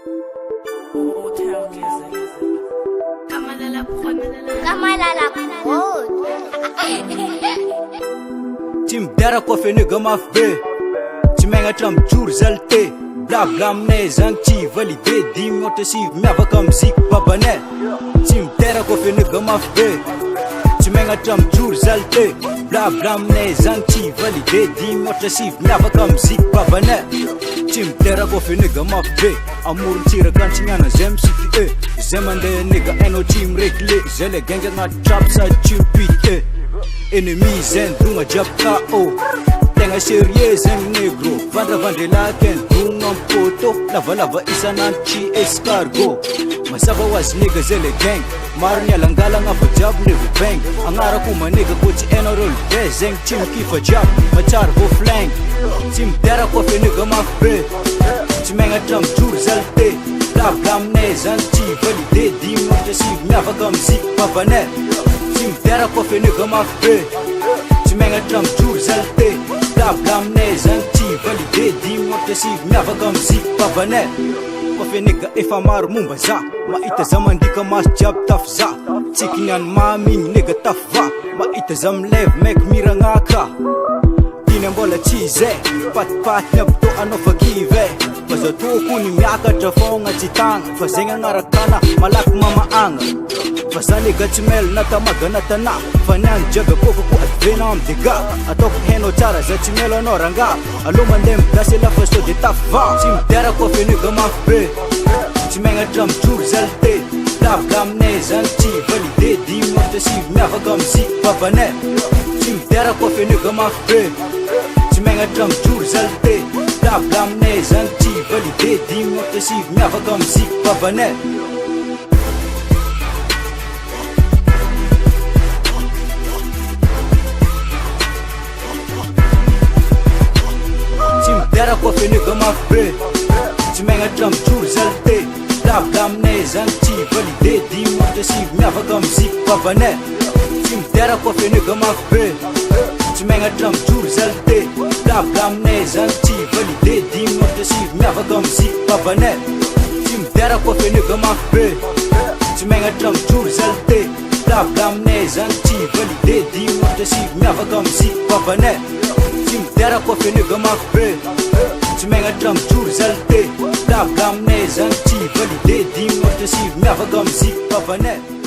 Ty midarako afe nigga mafy be, tsy megnatra amy joro zalité. Blabla aminay zany tsy validé, 10 minitra sivy miavaka amy ziky babanay. Tsy midarako afe nigga mafy be, tsy megnatra amy joro zalité. Blabla aminay zany tsy validé, 10 minitra sivy miavaka amy ziky babanay. Tsy midarako afe nigga mafy be, amoron-tsiraka antsignana zay misity zay mandeha nigga hainao tsy mireglé, zay le gangy agnaty trap sady tsy mipity ennemi zay ndrogna jiaby KO, tegna sérieux zegny negro, vandravandrelakeny drogna amy poto, lavalava isanandro tsy escargot. Mazava hoazy nigga zay le gang, maro ny alangalagna fa jiaby nevo bang. Agnarako manigga ko tsy hainareo le be, zegny tsy mikifa jiaby matsara vo flingue. Tsy midarako afe nigga mafy be, tsy megnatra amy joro zalité. Blabla aminay zany tsy validé, 10 minitra sivy miavaka amy ziky babanay. Tsy midarako afe nigga mafy be, tsy megnatra amy joro zalité. Blabla aminay zany tsy validé, 10 minitra sivy miavaka amy ziky babanay. Afe nigga efa maro momba za, mahita za mandika maso jiaby tafy za. Tsiky niany mamy igny nigga tafy va, mahita za milevy maiky miragnaka. Diny mbola tsy zay, patipaty abto anao fa kivy fa za tokony miakatra fogna tsy tagna, fa zegny agnarakana malaky mamaagna. Fa za nigga tsy melo natamagana tanà, fa niany jaga kokoko advena amy dega. Ataoko hainao tsara za tsy melo anao ranga, alo mandeha midasy lafa sode tafy va. Tsy midarako afe nigga mafy be, tsy megnatra amy joro zalité. Blabla aminay zany tsy validé, 10 minitra sivy miavaka amy ziky babanay. Tsy midarako afe nigga mafy be, tsy megnatra amy joro zalité. Blabla aminay zany tsy validé, 10 minitra sivy miavaka amy ziky babanay. Tsy midarako afe nigga mafy be, tsy megnatra amy joro zalité. Blabla aminay zany tsy validé, 10 minitra sivy miavaka amy ziky babanay. Tsy midarako afe nigga mafy be, tsy megnatra amy joro zalité. Blabla aminay zany tsy validé, 10 minitra sivy miavaka amy ziky babanay. Tsy midarako afe nigga mafy be, tsy megnatra amy joro zalité. Blabla aminay zany tsy validé, 10 minitra sivy miavaka amy ziky babanay. Tsy midarako afe nigga mafy be, tsy megnatra amy joro zalité. Blabla aminay zany tsy validé, 10 minitra sivy miavaka amy ziky babanay.